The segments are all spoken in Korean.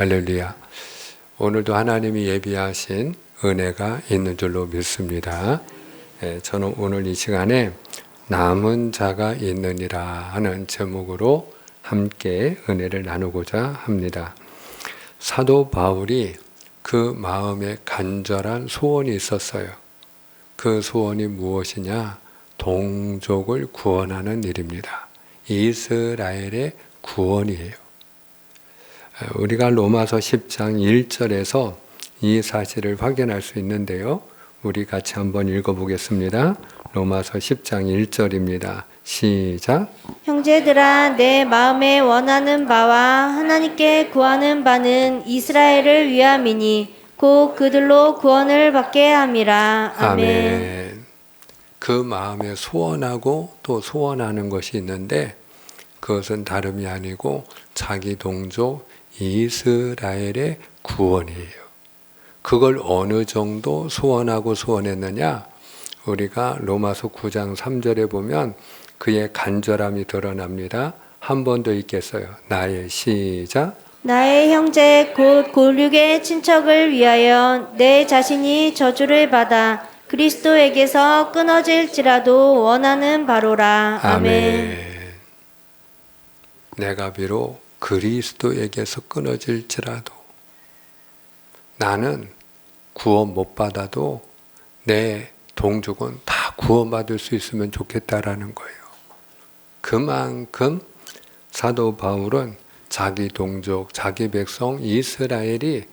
할렐루야. 오늘도 하나님이 예비하신 은혜가 있는 줄로 믿습니다. 저는 오늘 이 시간에 남은 자가 있느니라 하는 제목으로 함께 은혜를 나누고자 합니다. 사도 바울이 그 마음에 간절한 소원이 있었어요. 그 소원이 무엇이냐? 동족을 구원하는 일입니다. 이스라엘의 구원이에요. 우리가 로마서 10장 1절에서 이 사실을 확인할 수 있는데요. 우리 같이 한번 읽어보겠습니다. 로마서 10장 1절입니다. 시작. 형제들아, 내 마음에 원하는 바와 하나님께 구하는 바는 이스라엘을 위함이니 곧 그들로 구원을 받게 함이라. 아멘. 그 마음에 소원하고 또 소원하는 것이 있는데 그것은 다름이 아니고 자기 동족 이스라엘의 구원이에요. 그걸 어느 정도 소원하고 소원했느냐? 우리가 로마서 9장 3절에 보면 그의 간절함이 드러납니다. 한 번 더 읽겠어요. 나의 시작. 나의 형제 곧 골육의 친척을 위하여 내 자신이 저주를 받아 그리스도에게서 끊어질지라도 원하는 바로라. 아멘. 내가 비록 그리스도에게서 끊어질지라도 나는 구원 못 받아도 내 동족은 다 구원받을 수 있으면 좋겠다라는 거예요. 그만큼 사도 바울은 자기 동족, 자기 백성 이스라엘이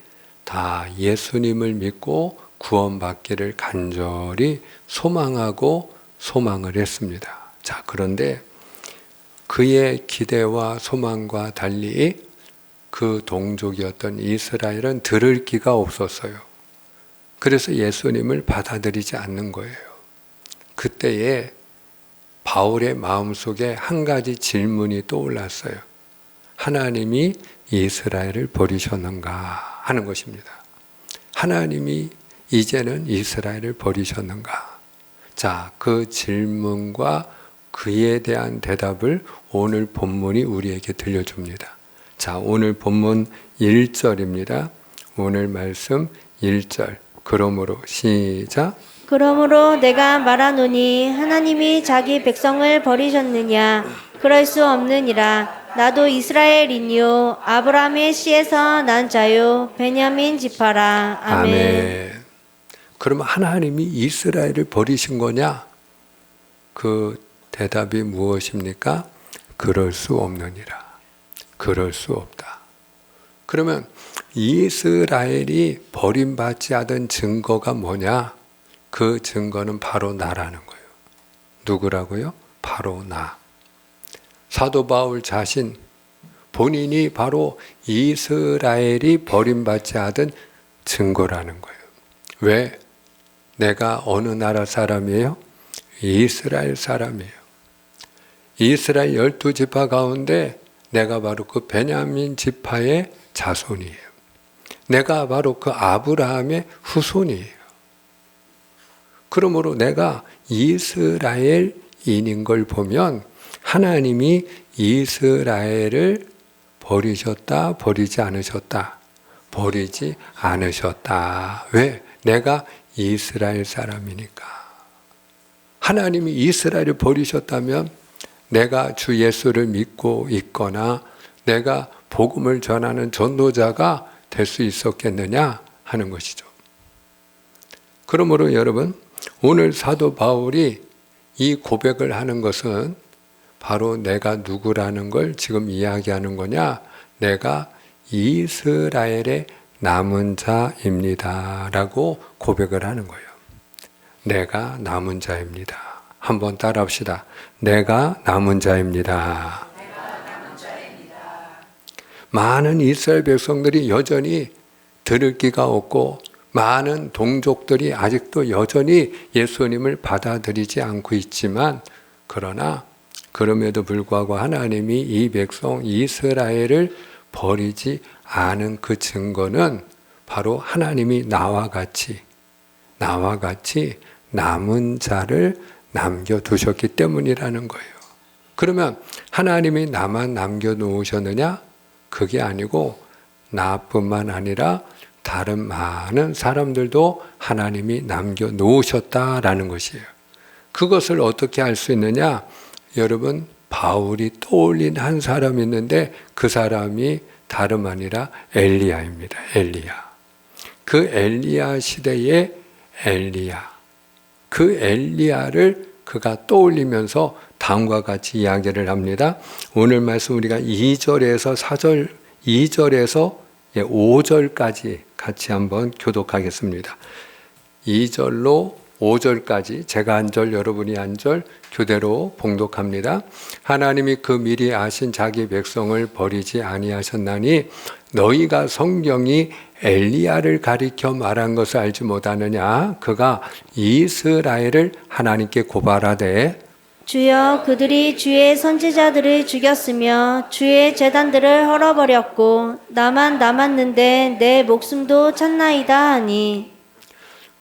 다 예수님을 믿고 구원받기를 간절히 소망하고 소망을 했습니다. 자, 그런데 그의 기대와 소망과 달리 그 동족이었던 이스라엘은 들을 기가 없었어요. 그래서 예수님을 받아들이지 않는 거예요. 그때에 바울의 마음속에 한 가지 질문이 떠올랐어요. 하나님이 이스라엘을 버리셨는가 하는 것입니다. 하나님이 이제는 이스라엘을 버리셨는가? 자, 그 질문과 그에 대한 대답을 오늘 본문이 우리에게 들려줍니다. 자, 오늘 본문 1절입니다. 오늘 말씀 1절. 그러므로 시작. 그러므로 내가 말하노니 하나님이 자기 백성을 버리셨느냐? 그럴 수 없느니라. 나도 이스라엘이니요 아브라함의 씨에서 난 자요 베냐민 지파라. 아멘. 그러면 하나님이 이스라엘을 버리신 거냐? 그 대답이 무엇입니까? 그럴 수 없느니라. 그럴 수 없다. 그러면 이스라엘이 버림받지 않은 증거가 뭐냐? 그 증거는 바로 나라는 거예요. 누구라고요? 바로 나. 사도 바울 자신, 본인이 바로 이스라엘이 버림받지 않은 증거라는 거예요. 왜? 내가 어느 나라 사람이에요? 이스라엘 사람이에요. 이스라엘 12지파 가운데 내가 바로 그 베냐민 지파의 자손이에요. 내가 바로 그 아브라함의 후손이에요. 그러므로 내가 이스라엘인인 걸 보면 하나님이 이스라엘을 버리셨다, 버리지 않으셨다. 버리지 않으셨다. 왜? 내가 이스라엘 사람이니까. 하나님이 이스라엘을 버리셨다면 내가 주 예수를 믿고 있거나 내가 복음을 전하는 전도자가 될 수 있었겠느냐 하는 것이죠. 그러므로 여러분, 오늘 사도 바울이 이 고백을 하는 것은 바로 내가 누구라는 걸 지금 이야기하는 거냐? 내가 이스라엘의 남은 자입니다 라고 고백을 하는 거예요. 내가 남은 자입니다. 한번 따라합시다. 내가 남은 자입니다. 많은 이스라엘 백성들이 여전히 들을 기가 없고 많은 동족들이 아직도 여전히 예수님을 받아들이지 않고 있지만 그러나 그럼에도 불구하고 하나님이 이 백성 이스라엘을 버리지 않은 그 증거는 바로 하나님이 나와 같이 남은 자를 남겨두셨기 때문이라는 거예요. 그러면 하나님이 나만 남겨놓으셨느냐? 그게 아니고 나뿐만 아니라 다른 많은 사람들도 하나님이 남겨놓으셨다라는 것이에요. 그것을 어떻게 알 수 있느냐? 여러분, 바울이 떠올린 한 사람이 있는데 그 사람이 다름 아니라 엘리야입니다. 엘리야. 그 엘리야 시대의 엘리야. 그 엘리야를 그가 떠올리면서 다음과 같이 이야기를 합니다. 오늘 말씀 우리가 2절에서 4절, 2절에서 5절까지 같이 한번 교독하겠습니다. 2절로 5절까지 제가 한 절, 여러분이 한 절 교대로 봉독합니다. 하나님이 그 미리 아신 자기 백성을 버리지 아니하셨나니 너희가 성경이 엘리야를 가리켜 말한 것을 알지 못하느냐? 그가 이스라엘을 하나님께 고발하되 주여 그들이 주의 선지자들을 죽였으며 주의 제단들을 헐어버렸고 나만 남았는데 내 목숨도 찾나이다 하니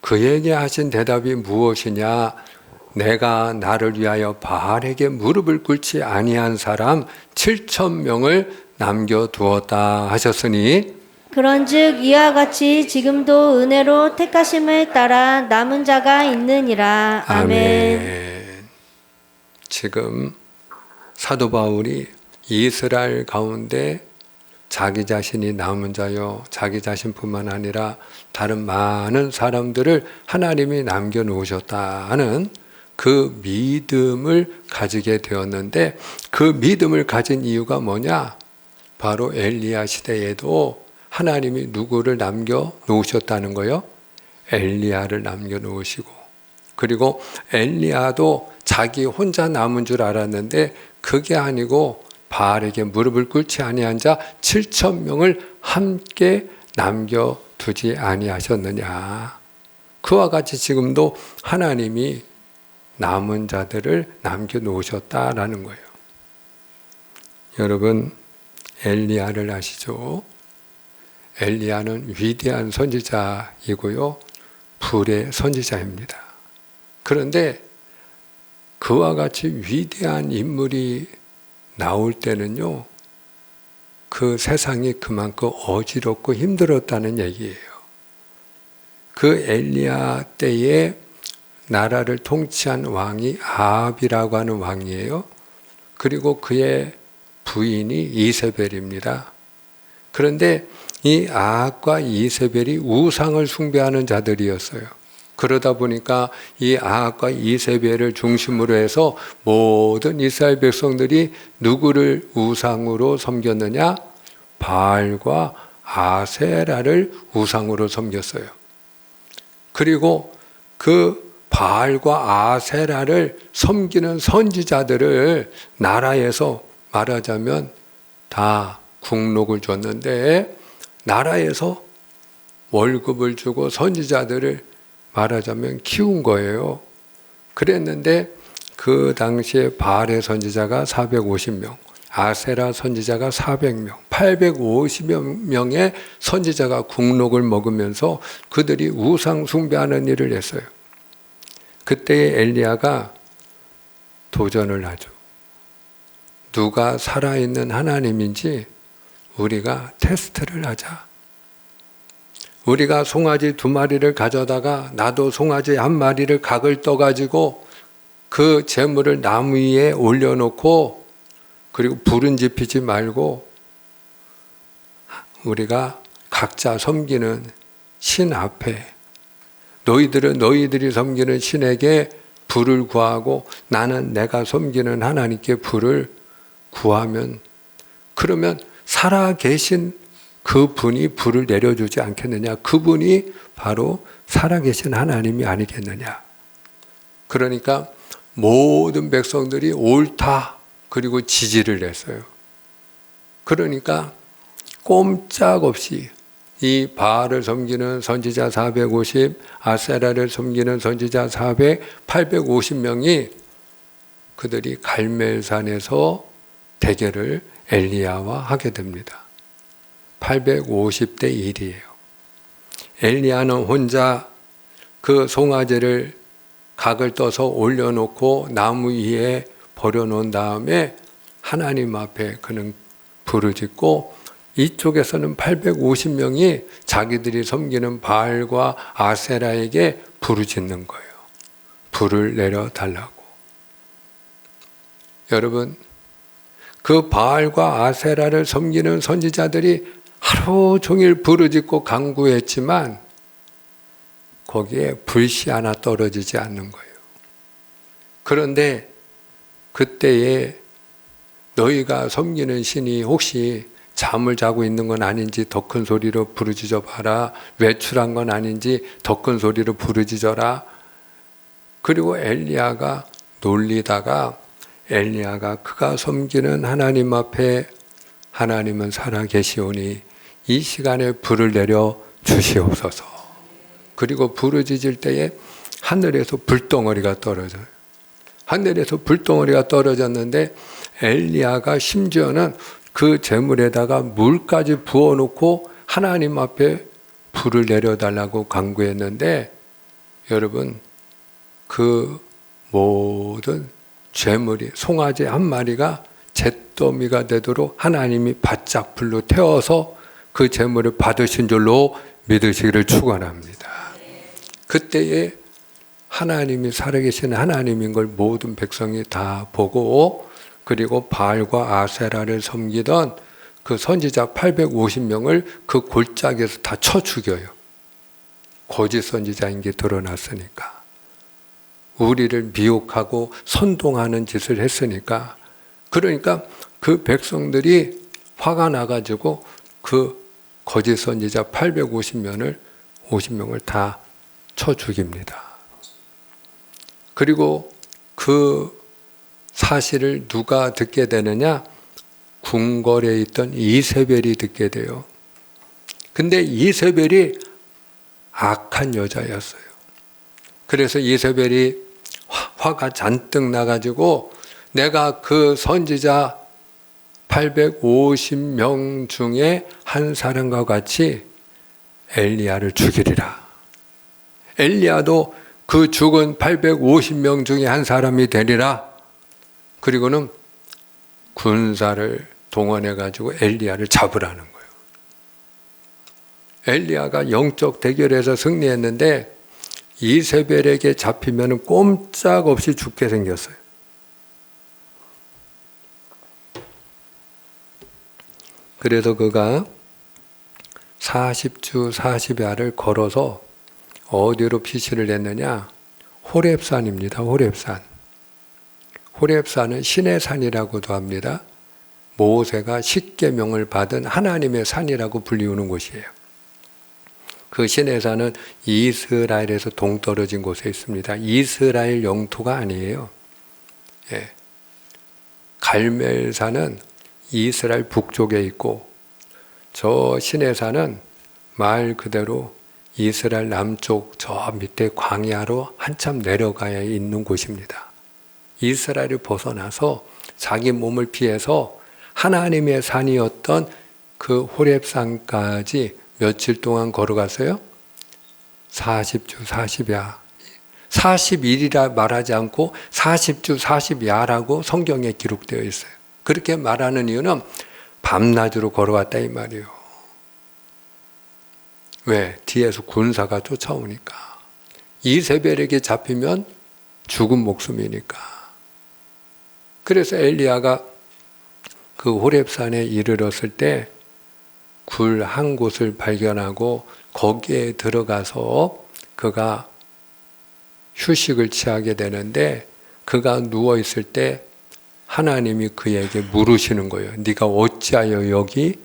그에게 하신 대답이 무엇이냐? 내가 나를 위하여 바알에게 무릎을 꿇지 아니한 사람 7,000명을 남겨두었다 하셨으니 그런즉 이와 같이 지금도 은혜로 택하심을 따라 남은 자가 있느니라. 아멘. 지금 사도 바울이 이스라엘 가운데 자기 자신이 남은 자요, 자기 자신뿐만 아니라 다른 많은 사람들을 하나님이 남겨놓으셨다 하는 그 믿음을 가지게 되었는데 그 믿음을 가진 이유가 뭐냐? 바로 엘리야 시대에도 하나님이 누구를 남겨놓으셨다는 거요? 엘리야를 남겨놓으시고 그리고 엘리야도 자기 혼자 남은 줄 알았는데 그게 아니고 바알에게 무릎을 꿇지 아니한 자 7,000명을 함께 남겨두지 아니하셨느냐. 그와 같이 지금도 하나님이 남은 자들을 남겨놓으셨다라는 거예요. 여러분, 엘리야를 아시죠? 엘리야는 위대한 선지자이고요. 불의 선지자입니다. 그런데 그와 같이 위대한 인물이 나올 때는요, 그 세상이 그만큼 어지럽고 힘들었다는 얘기예요. 그 엘리야 때에 나라를 통치한 왕이 아합이라고 하는 왕이에요. 그리고 그의 부인이 이세벨입니다. 그런데 이 아합과 이세벨이 우상을 숭배하는 자들이었어요. 그러다 보니까 이 아합과 이세벨을 중심으로 해서 모든 이스라엘 백성들이 누구를 우상으로 섬겼느냐? 바알과 아세라를 우상으로 섬겼어요. 그리고 그 바알과 아세라를 섬기는 선지자들을 나라에서 말하자면 다 국록을 줬는데 나라에서 월급을 주고 선지자들을 말하자면 키운 거예요. 그랬는데 그 당시에 바알의 선지자가 450명, 아세라 선지자가 400명, 850여 명의 선지자가 국록을 먹으면서 그들이 우상 숭배하는 일을 했어요. 그때 엘리야가 도전을 하죠. 누가 살아있는 하나님인지 우리가 테스트를 하자. 우리가 송아지 2마리를 가져다가 나도 송아지 1마리를 각을 떠가지고 그 재물을 나무 위에 올려놓고 그리고 불은 지피지 말고 우리가 각자 섬기는 신 앞에 너희들은 너희들이 섬기는 신에게 불을 구하고 나는 내가 섬기는 하나님께 불을 구하면 그러면 살아계신 그분이 불을 내려주지 않겠느냐. 그분이 바로 살아계신 하나님이 아니겠느냐. 그러니까 모든 백성들이 옳다 그리고 지지를 했어요. 그러니까 꼼짝없이 이 바알을 섬기는 선지자 450, 아세라를 섬기는 선지자 400, 850명이 그들이 갈멜산에서 대결을 엘리야와 하게 됩니다. 850대 1이에요. 엘리야는 혼자 그 송아지를 각을 떠서 올려놓고 나무 위에 버려놓은 다음에 하나님 앞에 그는 부르짖고 이쪽에서는 850명이 자기들이 섬기는 바알과 아세라에게 부르짖는 거예요. 불을 내려달라고. 여러분, 그 바알과 아세라를 섬기는 선지자들이 하루 종일 부르짖고 간구했지만 거기에 불씨 하나 떨어지지 않는 거예요. 그런데 그때에 너희가 섬기는 신이 혹시 잠을 자고 있는 건 아닌지 더 큰 소리로 부르짖어 봐라. 외출한 건 아닌지 더 큰 소리로 부르짖어라. 그리고 엘리야가 놀리다가 엘리야가 그가 섬기는 하나님 앞에 하나님은 살아계시오니 이 시간에 불을 내려 주시옵소서. 그리고 부르짖을 때에 하늘에서 불덩어리가 떨어져요. 하늘에서 불덩어리가 떨어졌는데 엘리야가 심지어는 그 제물에다가 물까지 부어놓고 하나님 앞에 불을 내려달라고 간구했는데 여러분, 그 모든 제물이 송아지 한 마리가 잿더미가 되도록 하나님이 바짝 불로 태워서 그 제물을 받으신 줄로 믿으시기를 축원합니다. 그때에 하나님이 살아계신 하나님인 걸 모든 백성이 다 보고, 그리고 바알과 아세라를 섬기던 그 선지자 850명을 그 골짜기에서 다 쳐 죽여요. 거짓 선지자인 게 드러났으니까. 우리를 미혹하고 선동하는 짓을 했으니까. 그러니까 그 백성들이 화가 나가지고 그 거짓 선지자 850명을 다 쳐 죽입니다. 그리고 그 사실을 누가 듣게 되느냐? 궁궐에 있던 이세벨이 듣게 돼요. 근데 이세벨이 악한 여자였어요. 그래서 이세벨이 화가 잔뜩 나가지고 내가 그 선지자 850명 중에 한 사람과 같이 엘리야를 죽이리라. 엘리야도 그 죽은 850명 중에 한 사람이 되리라. 그리고는 군사를 동원해가지고 엘리야를 잡으라는 거예요. 엘리야가 영적 대결에서 승리했는데 이세벨에게 잡히면 꼼짝없이 죽게 생겼어요. 그래서 그가 40주 40야를 걸어서 어디로 피신을 했느냐? 호렙산입니다. 호렙산. 호렙산은 신의 산이라고도 합니다. 모세가 십계명을 받은 하나님의 산이라고 불리우는 곳이에요. 그 신의 산은 이스라엘에서 동떨어진 곳에 있습니다. 이스라엘 영토가 아니에요. 예. 갈멜산은 이스라엘 북쪽에 있고 저 신의 산은 말 그대로 이스라엘 남쪽 저 밑에 광야로 한참 내려가야 있는 곳입니다. 이스라엘을 벗어나서 자기 몸을 피해서 하나님의 산이었던 그 호렙산까지 며칠 동안 걸어갔어요? 40주 40야. 40일이라 말하지 않고 40주 40야라고 성경에 기록되어 있어요. 그렇게 말하는 이유는 밤낮으로 걸어갔다 이 말이에요. 왜? 뒤에서 군사가 쫓아오니까. 이세벨에게 잡히면 죽은 목숨이니까. 그래서 엘리야가 그 호렙산에 이르렀을 때 굴 한 곳을 발견하고 거기에 들어가서 그가 휴식을 취하게 되는데 그가 누워있을 때 하나님이 그에게 물으시는 거예요. 네가 어찌하여 여기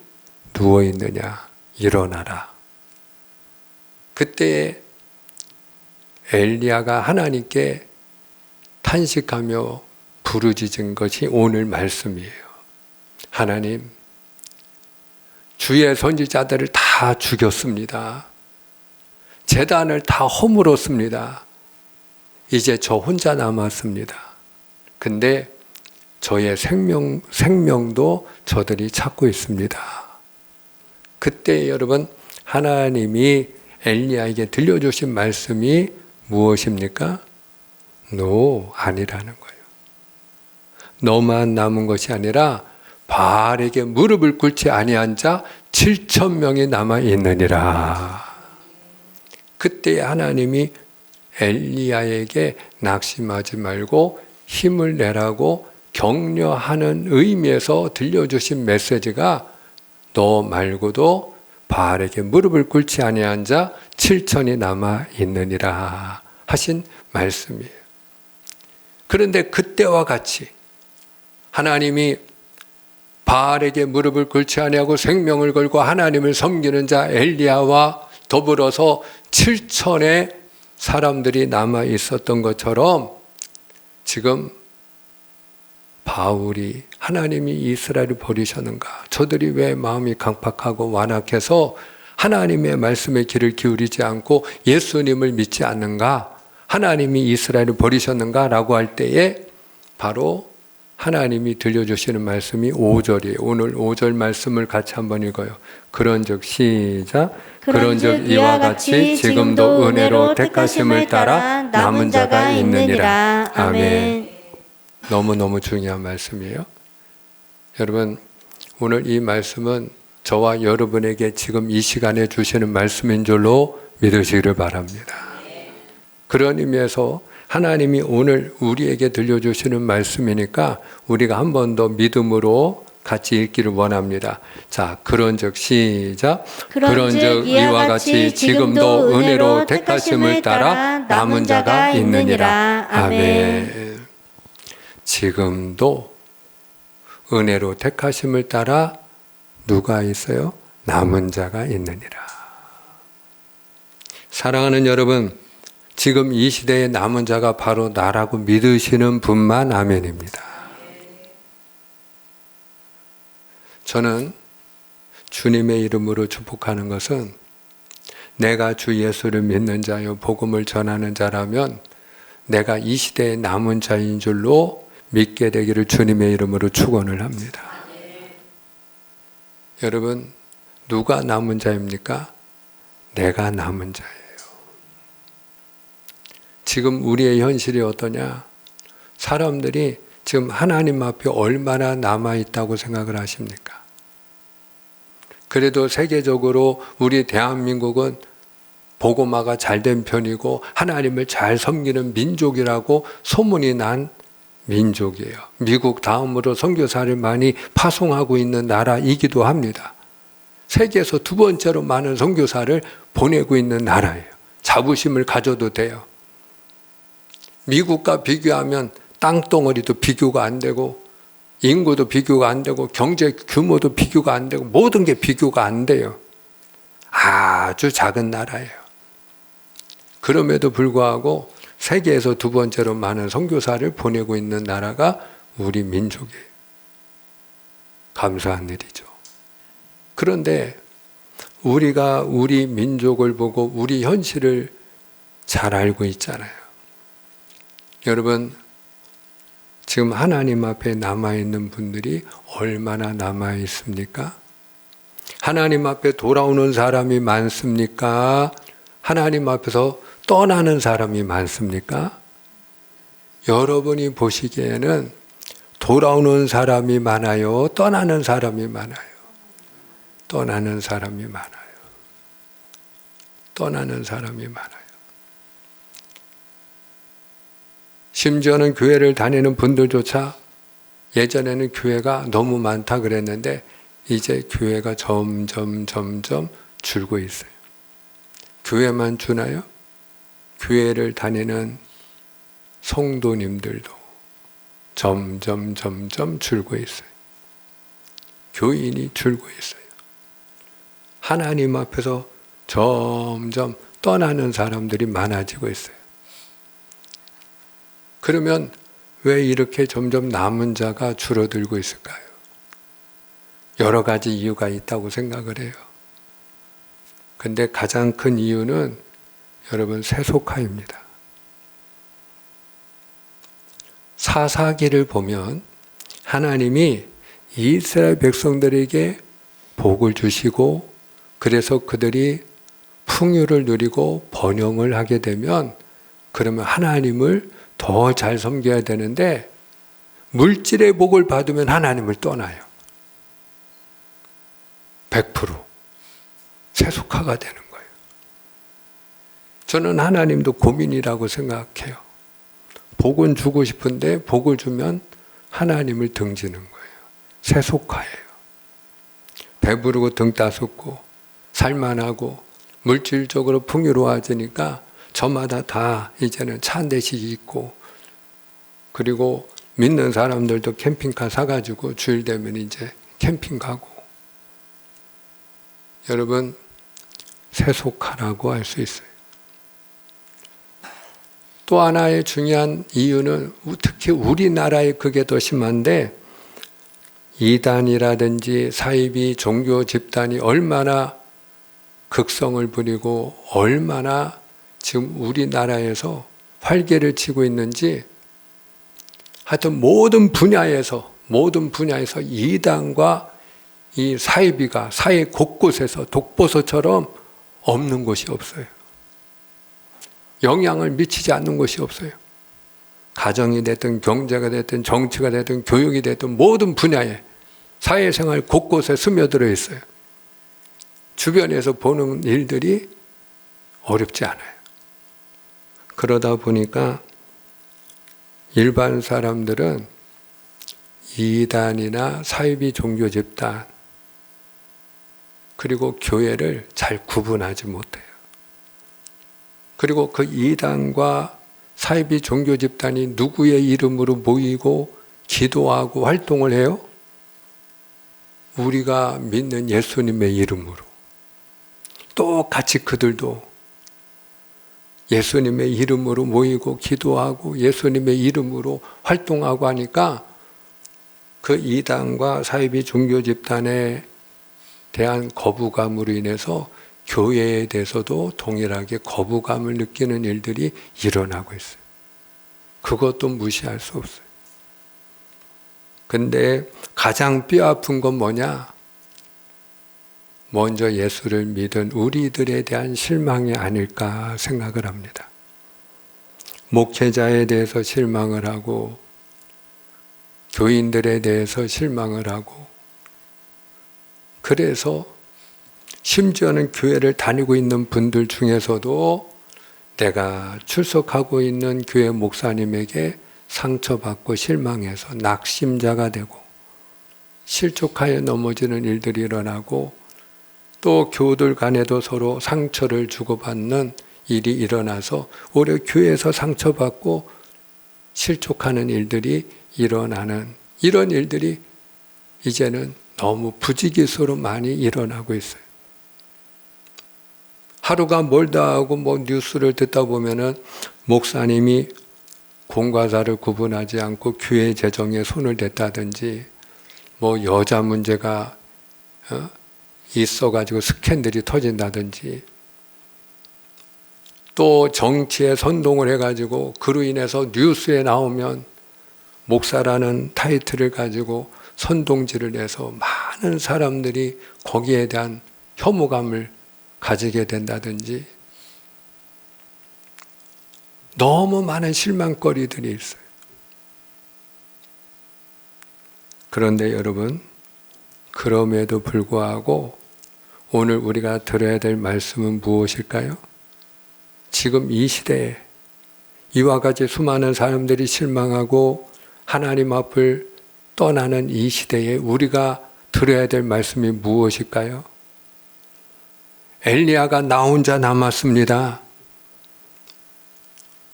누워있느냐? 일어나라. 그때 엘리야가 하나님께 탄식하며 부르짖은 것이 오늘 말씀이에요. 하나님, 주의 선지자들을 다 죽였습니다. 제단을 다 허물었습니다. 이제 저 혼자 남았습니다. 근데 저의 생명도 저들이 찾고 있습니다. 그때 여러분, 하나님이 엘리야에게 들려주신 말씀이 무엇입니까? No, 아니라는 거예요. 너만 남은 것이 아니라 바알에게 무릎을 꿇지 아니한 자 7천 명이 남아 있느니라. 그때 하나님이 엘리야에게 낙심하지 말고 힘을 내라고 격려하는 의미에서 들려주신 메시지가 너 말고도 바알에게 무릎을 꿇지 아니한 자 7천이 남아 있느니라 하신 말씀이에요. 그런데 그때와 같이 하나님이 바알에게 무릎을 꿇지 아니하고 생명을 걸고 하나님을 섬기는 자 엘리야와 더불어서 7천의 사람들이 남아 있었던 것처럼 지금 바울이 하나님이 이스라엘을 버리셨는가? 저들이 왜 마음이 강팍하고 완악해서 하나님의 말씀에 귀를 기울이지 않고 예수님을 믿지 않는가? 하나님이 이스라엘을 버리셨는가? 라고 할 때에 바로 하나님이 들려주시는 말씀이 5절이에요. 오늘 5절 말씀을 같이 한번 읽어요. 그런즉 시작. 그런즉 이와 같이 지금도 은혜로 택하심을 따라 남은 자가 있느니라. 아멘. 너무너무 중요한 말씀이에요. 여러분, 오늘 이 말씀은 저와 여러분에게 지금 이 시간에 주시는 말씀인 줄로 믿으시기를 바랍니다. 그런 의미에서 하나님이 오늘 우리에게 들려주시는 말씀이니까 우리가 한 번 더 믿음으로 같이 읽기를 원합니다. 자, 그런즉 시작. 그런즉 이와 같이 지금도 은혜로 택하심을 따라 남은 자가 있느니라. 아멘. 지금도 은혜로 택하심을 따라 누가 있어요? 남은 자가 있느니라. 사랑하는 여러분, 지금 이 시대에 남은 자가 바로 나라고 믿으시는 분만 아멘입니다. 저는 주님의 이름으로 축복하는 것은 내가 주 예수를 믿는 자요 복음을 전하는 자라면 내가 이 시대의 남은 자인 줄로 믿게 되기를 주님의 이름으로 축원을 합니다. 여러분, 누가 남은 자입니까? 내가 남은 자예요. 지금 우리의 현실이 어떠냐? 사람들이 지금 하나님 앞에 얼마나 남아있다고 생각을 하십니까? 그래도 세계적으로 우리 대한민국은 복음화가 잘된 편이고 하나님을 잘 섬기는 민족이라고 소문이 난 민족이에요. 미국 다음으로 선교사를 많이 파송하고 있는 나라이기도 합니다. 세계에서 두 번째로 많은 선교사를 보내고 있는 나라예요. 자부심을 가져도 돼요. 미국과 비교하면 땅덩어리도 비교가 안 되고 인구도 비교가 안 되고 경제 규모도 비교가 안 되고 모든 게 비교가 안 돼요. 아주 작은 나라예요. 그럼에도 불구하고 세계에서 두 번째로 많은 선교사를 보내고 있는 나라가 우리 민족이에요. 감사한 일이죠. 그런데 우리가 우리 민족을 보고 우리 현실을 잘 알고 있잖아요. 여러분, 지금 하나님 앞에 남아있는 분들이 얼마나 남아있습니까? 하나님 앞에 돌아오는 사람이 많습니까? 하나님 앞에서 떠나는 사람이 많습니까? 여러분이 보시기에는 돌아오는 사람이 많아요? 떠나는 사람이 많아요? 떠나는 사람이 많아요. 떠나는 사람이 많아요. 심지어는 교회를 다니는 분들조차 예전에는 교회가 너무 많다 그랬는데 이제 교회가 점점 줄고 있어요. 교회만 주나요? 교회를 다니는 성도님들도 점점 줄고 있어요. 교인이 줄고 있어요. 하나님 앞에서 점점 떠나는 사람들이 많아지고 있어요. 그러면 왜 이렇게 점점 남은 자가 줄어들고 있을까요? 여러 가지 이유가 있다고 생각을 해요. 근데 가장 큰 이유는 여러분 세속화입니다. 사사기를 보면 하나님이 이스라엘 백성들에게 복을 주시고 그래서 그들이 풍요를 누리고 번영을 하게 되면 그러면 하나님을 더 잘 섬겨야 되는데 물질의 복을 받으면 하나님을 떠나요. 100%. 세속화가 되는 거예요. 저는 하나님도 고민이라고 생각해요. 복은 주고 싶은데 복을 주면 하나님을 등지는 거예요. 세속화예요. 배부르고 등 따숩고 살만하고 물질적으로 풍요로워지니까 저마다 다 이제는 차 한 대씩 있고, 그리고 믿는 사람들도 캠핑카 사가지고 주일 되면 이제 캠핑 가고. 여러분, 세속화라고 할 수 있어요. 또 하나의 중요한 이유는 특히 우리나라에 그게 더 심한데, 이단이라든지 사이비 종교 집단이 얼마나 극성을 부리고 얼마나 지금 우리나라에서 활개를 치고 있는지, 하여튼 모든 분야에서 이단과 이 사이비가 사회 곳곳에서 독보소처럼 없는 곳이 없어요. 영향을 미치지 않는 곳이 없어요. 가정이 됐든 경제가 됐든 정치가 됐든 교육이 됐든 모든 분야에 사회생활 곳곳에 스며들어 있어요. 주변에서 보는 일들이 어렵지 않아요. 그러다 보니까 일반 사람들은 이단이나 사이비 종교 집단 그리고 교회를 잘 구분하지 못해요. 그리고 그 이단과 사이비 종교 집단이 누구의 이름으로 모이고 기도하고 활동을 해요? 우리가 믿는 예수님의 이름으로. 똑같이 그들도 예수님의 이름으로 모이고 기도하고 예수님의 이름으로 활동하고 하니까 그 이단과 사이비 종교 집단에 대한 거부감으로 인해서 교회에 대해서도 동일하게 거부감을 느끼는 일들이 일어나고 있어요. 그것도 무시할 수 없어요. 근데 가장 뼈아픈 건 뭐냐? 먼저 예수를 믿은 우리들에 대한 실망이 아닐까 생각을 합니다. 목회자에 대해서 실망을 하고 교인들에 대해서 실망을 하고, 그래서 심지어는 교회를 다니고 있는 분들 중에서도 내가 출석하고 있는 교회 목사님에게 상처받고 실망해서 낙심자가 되고 실족하여 넘어지는 일들이 일어나고, 또 교우들 간에도 서로 상처를 주고받는 일이 일어나서 오히려 교회에서 상처받고 실족하는 일들이 일어나는, 이런 일들이 이제는 너무 부지기수로 많이 일어나고 있어요. 하루가 멀다 하고 뉴스를 듣다 보면은 목사님이 공과 사를 구분하지 않고 교회 재정에 손을 댔다든지, 여자 문제가 있어가지고 스캔들이 터진다든지, 또 정치에 선동을 해가지고 그로 인해서 뉴스에 나오면 목사라는 타이틀을 가지고 선동질을 해서 많은 사람들이 거기에 대한 혐오감을 가지게 된다든지, 너무 많은 실망거리들이 있어요. 그런데 여러분, 그럼에도 불구하고 오늘 우리가 들어야 될 말씀은 무엇일까요? 지금 이 시대에 이와 같이 수많은 사람들이 실망하고 하나님 앞을 떠나는 이 시대에 우리가 들어야 될 말씀이 무엇일까요? 엘리야가 나 혼자 남았습니다.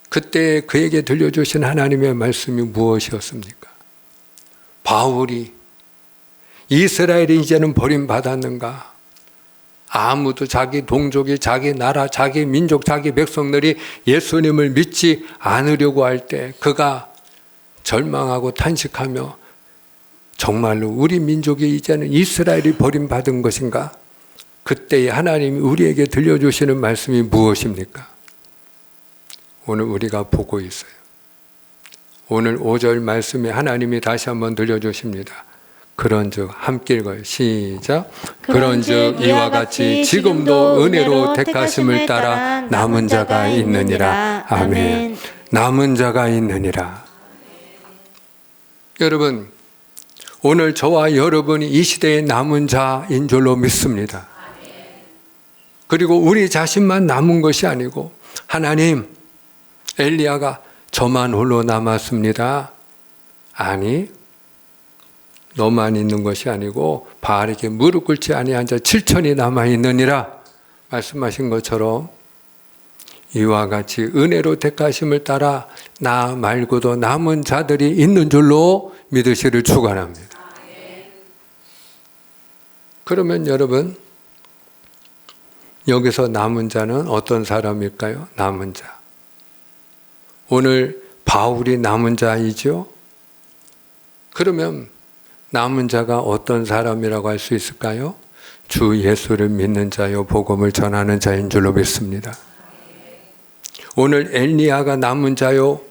그때 그에게 들려주신 하나님의 말씀이 무엇이었습니까? 바울이 이스라엘이 이제는 버림받았는가? 아무도 자기 동족이, 자기 나라, 자기 민족, 자기 백성들이 예수님을 믿지 않으려고 할 때 그가 절망하고 탄식하며 정말로 우리 민족이 이제는 이스라엘이 버림받은 것인가? 그때에 하나님이 우리에게 들려주시는 말씀이 무엇입니까? 오늘 우리가 보고 있어요. 오늘 5절 말씀에 하나님이 다시 한번 들려주십니다. 그런즉 함께 읽어요. 시작. 그런즉 이와 같이 지금도 은혜로 택하심을 따라 남은 자가 있느니라. 아멘. 남은 자가 있느니라. 여러분, 오늘 저와 여러분이 이 시대의 남은 자인 줄로 믿습니다. 그리고 우리 자신만 남은 것이 아니고 하나님, 엘리야가 저만 홀로 남았습니다. 아니, 너만 있는 것이 아니고 바알에게 무릎 꿇지 아니한 자 7천이 남아있느니라 말씀하신 것처럼 이와 같이 은혜로 택하심을 따라 나 말고도 남은 자들이 있는 줄로 믿으시를 축원합니다. 그러면 여러분, 여기서 남은 자는 어떤 사람일까요? 남은 자. 오늘 바울이 남은 자이죠? 그러면 남은 자가 어떤 사람이라고 할 수 있을까요? 주 예수를 믿는 자요, 복음을 전하는 자인 줄로 믿습니다. 오늘 엘리야가 남은 자요,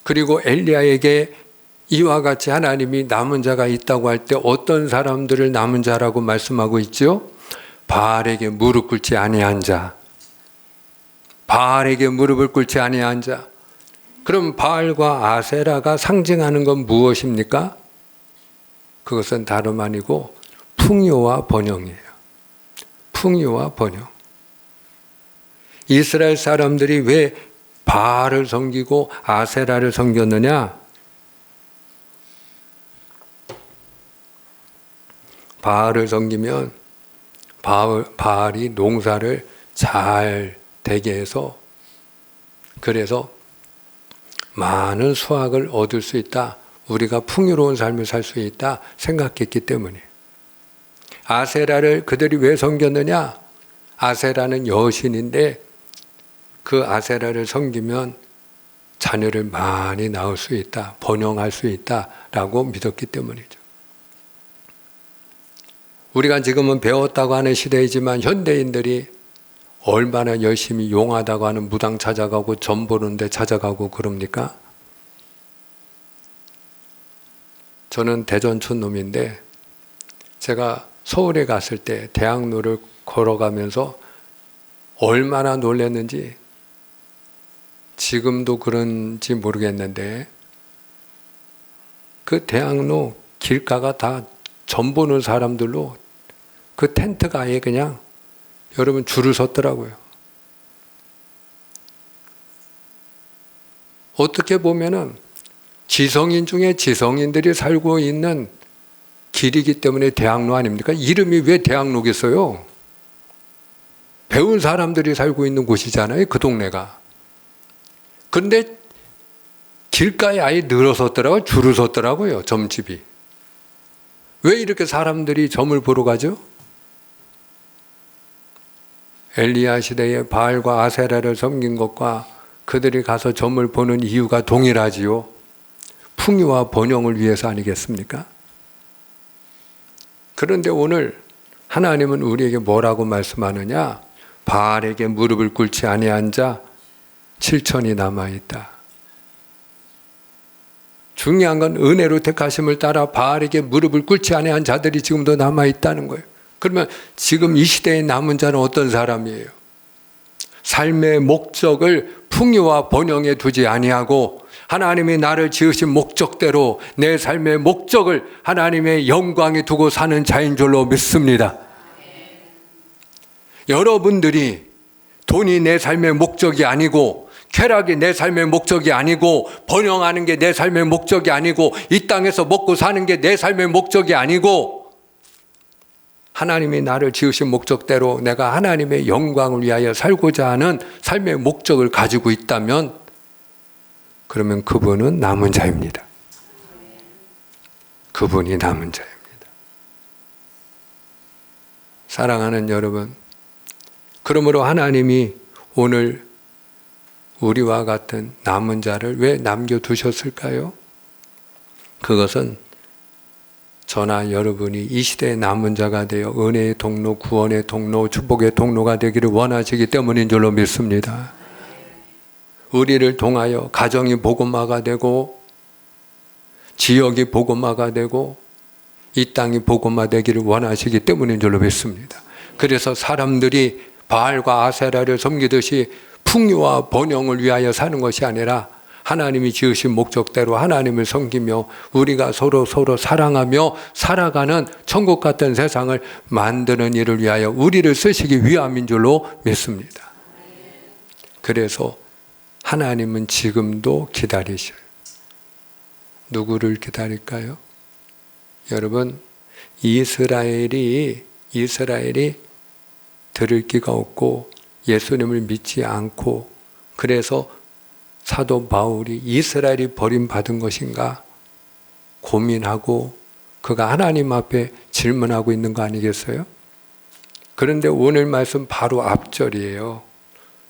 그리고 엘리야에게 이와 같이 하나님이 남은 자가 있다고 할 때 어떤 사람들을 남은 자라고 말씀하고 있죠? 바알에게 무릎 꿇지 아니한 자. 바알에게 무릎을 꿇지 아니한 자. 그럼 바알과 아세라가 상징하는 건 무엇입니까? 그것은 다름 아니고 풍요와 번영이에요. 풍요와 번영. 이스라엘 사람들이 왜 바알을 섬기고 아세라를 섬겼느냐? 바알을 섬기면 바알이 농사를 잘 되게 해서, 그래서 많은 수확을 얻을 수 있다, 우리가 풍요로운 삶을 살 수 있다 생각했기 때문에. 아세라를 그들이 왜 섬겼느냐? 아세라는 여신인데 그 아세라를 섬기면 자녀를 많이 낳을 수 있다, 번영할 수 있다라고 믿었기 때문이죠. 우리가 지금은 배웠다고 하는 시대이지만 현대인들이 얼마나 열심히 용하다고 하는 무당 찾아가고 점 보는 데 찾아가고 그럽니까? 저는 대전 촌놈인데 제가 서울에 갔을 때 대학로를 걸어가면서 얼마나 놀랐는지, 지금도 그런지 모르겠는데 그 대학로 길가가 다 점 보는 사람들로 그 텐트가 아예 그냥 여러분 줄을 섰더라고요. 어떻게 보면은 지성인 중에 지성인들이 살고 있는 길이기 때문에 대학로 아닙니까? 이름이 왜 대학로겠어요? 배운 사람들이 살고 있는 곳이잖아요, 그 동네가. 그런데 길가에 아예 늘어섰더라고요. 줄을 섰더라고요, 점집이. 왜 이렇게 사람들이 점을 보러 가죠? 엘리야 시대에 바알과 아세라를 섬긴 것과 그들이 가서 점을 보는 이유가 동일하지요. 풍요와 번영을 위해서 아니겠습니까? 그런데 오늘 하나님은 우리에게 뭐라고 말씀하느냐? 바알에게 무릎을 꿇지 아니한 자 7천이 남아있다. 중요한 건 은혜로 택하심을 따라 바알에게 무릎을 꿇지 아니한 자들이 지금도 남아있다는 거예요. 그러면 지금 이 시대에 남은 자는 어떤 사람이에요? 삶의 목적을 풍요와 번영에 두지 아니하고 하나님이 나를 지으신 목적대로 내 삶의 목적을 하나님의 영광에 두고 사는 자인 줄로 믿습니다. 여러분들이 돈이 내 삶의 목적이 아니고, 쾌락이 내 삶의 목적이 아니고, 번영하는 게 내 삶의 목적이 아니고, 이 땅에서 먹고 사는 게 내 삶의 목적이 아니고, 하나님이 나를 지으신 목적대로 내가 하나님의 영광을 위하여 살고자 하는 삶의 목적을 가지고 있다면, 그러면 그분은 남은 자입니다. 그분이 남은 자입니다. 사랑하는 여러분, 그러므로 하나님이 오늘 우리와 같은 남은 자를 왜 남겨두셨을까요? 그것은 저나 여러분이 이 시대의 남은 자가 되어 은혜의 통로, 구원의 통로, 축복의 통로가 되기를 원하시기 때문인 줄로 믿습니다. 우리를 통하여 가정이 복음화가 되고, 지역이 복음화가 되고, 이 땅이 복음화되기를 원하시기 때문인 줄로 믿습니다. 그래서 사람들이 바알과 아세라를 섬기듯이 풍요와 번영을 위하여 사는 것이 아니라 하나님이 지으신 목적대로 하나님을 섬기며 우리가 서로 사랑하며 살아가는 천국 같은 세상을 만드는 일을 위하여 우리를 쓰시기 위함인 줄로 믿습니다. 그래서 하나님은 지금도 기다리셔요. 누구를 기다릴까요? 여러분, 이스라엘이 들을 기가 없고 예수님을 믿지 않고, 그래서 사도 바울이 이스라엘이 버림받은 것인가 고민하고 그가 하나님 앞에 질문하고 있는 거 아니겠어요? 그런데 오늘 말씀 바로 앞절이에요.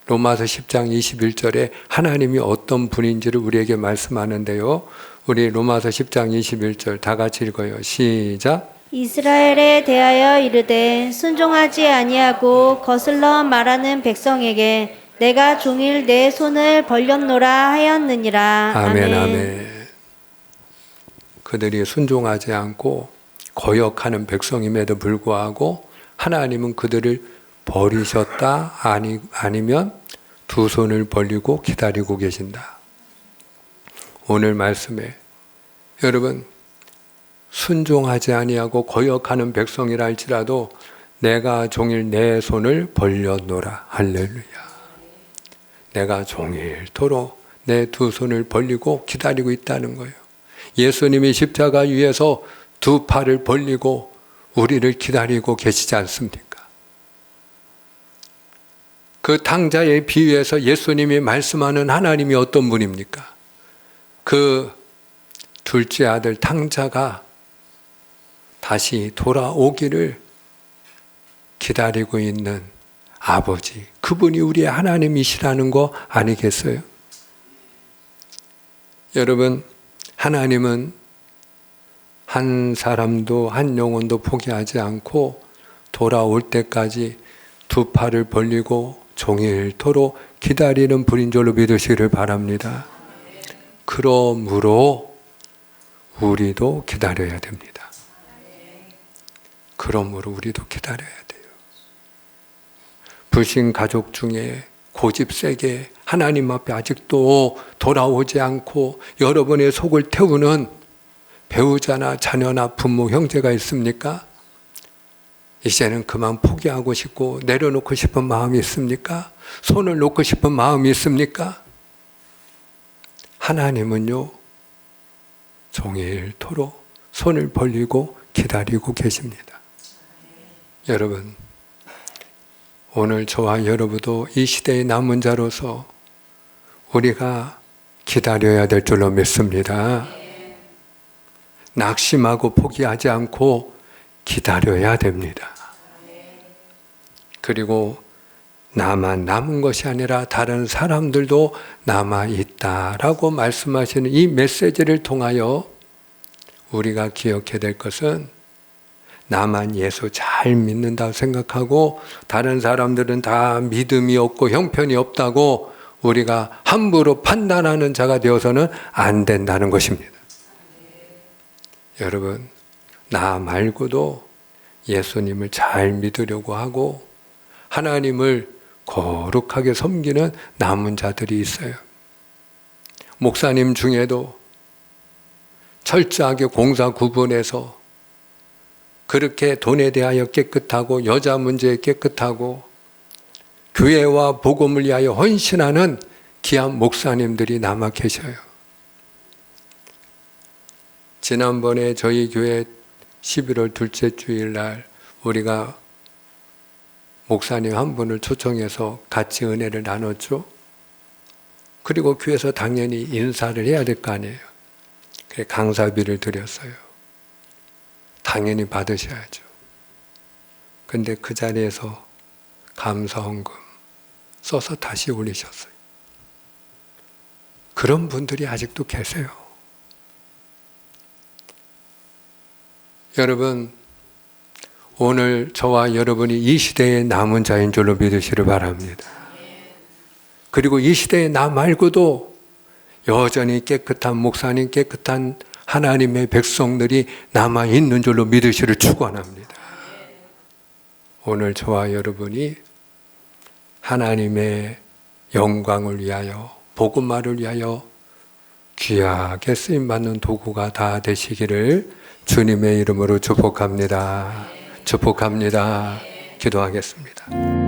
로마서 10장 21절에 하나님이 어떤 분인지를 우리에게 말씀하는데요. 우리 로마서 10장 21절 다 같이 읽어요. 시작. 이스라엘에 대하여 이르되 순종하지 아니하고 거슬러 말하는 백성에게 내가 종일 내 손을 벌렸노라 하였느니라. 아멘, 아멘. 그들이 순종하지 않고 거역하는 백성임에도 불구하고 하나님은 그들을 버리셨다 아니면 두 손을 벌리고 기다리고 계신다. 오늘 말씀에 여러분, 순종하지 아니하고 거역하는 백성이라 할지라도 내가 종일 내 손을 벌렸노라. 할렐루야. 내가 종일토록 내 두 손을 벌리고 기다리고 있다는 거예요. 예수님이 십자가 위에서 두 팔을 벌리고 우리를 기다리고 계시지 않습니까? 그 탕자의 비유에서 예수님이 말씀하는 하나님이 어떤 분입니까? 그 둘째 아들 탕자가 다시 돌아오기를 기다리고 있는 아버지, 그분이 우리의 하나님이시라는 거 아니겠어요? 여러분, 하나님은 한 사람도 한 영혼도 포기하지 않고 돌아올 때까지 두 팔을 벌리고 종일토록 기다리는 분인 줄로 믿으시기를 바랍니다. 그러므로 우리도 기다려야 됩니다. 그러므로 우리도 기다려야 돼요. 불신 가족 중에 고집 세게 하나님 앞에 아직도 돌아오지 않고 여러분의 속을 태우는 배우자나 자녀나 부모, 형제가 있습니까? 이제는 그만 포기하고 싶고 내려놓고 싶은 마음이 있습니까? 손을 놓고 싶은 마음이 있습니까? 하나님은요, 종일토록 손을 벌리고 기다리고 계십니다. 여러분, 오늘 저와 여러분도 이 시대의 남은 자로서 우리가 기다려야 될 줄로 믿습니다. 낙심하고 포기하지 않고 기다려야 됩니다. 그리고 나만 남은 것이 아니라 다른 사람들도 남아있다라고 말씀하시는 이 메시지를 통하여 우리가 기억해야 될 것은, 나만 예수 잘 믿는다고 생각하고 다른 사람들은 다 믿음이 없고 형편이 없다고 우리가 함부로 판단하는 자가 되어서는 안 된다는 것입니다. 여러분, 나 말고도 예수님을 잘 믿으려고 하고 하나님을 거룩하게 섬기는 남은 자들이 있어요. 목사님 중에도 철저하게 공사 구분해서 그렇게 돈에 대하여 깨끗하고 여자 문제에 깨끗하고 교회와 복음을 위하여 헌신하는 귀한 목사님들이 남아 계셔요. 지난번에 저희 교회 11월 둘째 주일날 우리가 목사님 한 분을 초청해서 같이 은혜를 나눴죠. 그리고 교회에서 당연히 인사를 해야 될 거 아니에요. 그래서 강사비를 드렸어요. 당연히 받으셔야죠. 근데 그 자리에서 감사헌금 써서 다시 올리셨어요. 그런 분들이 아직도 계세요. 여러분, 오늘 저와 여러분이 이 시대의 남은 자인 줄로 믿으시길 바랍니다. 그리고 이 시대의 나 말고도 여전히 깨끗한 목사님, 깨끗한 하나님의 백성들이 남아있는 줄로 믿으시를 축원합니다. 오늘 저와 여러분이 하나님의 영광을 위하여, 복음화를 위하여 귀하게 쓰임받는 도구가 다 되시기를 주님의 이름으로 축복합니다. 축복합니다. 기도하겠습니다.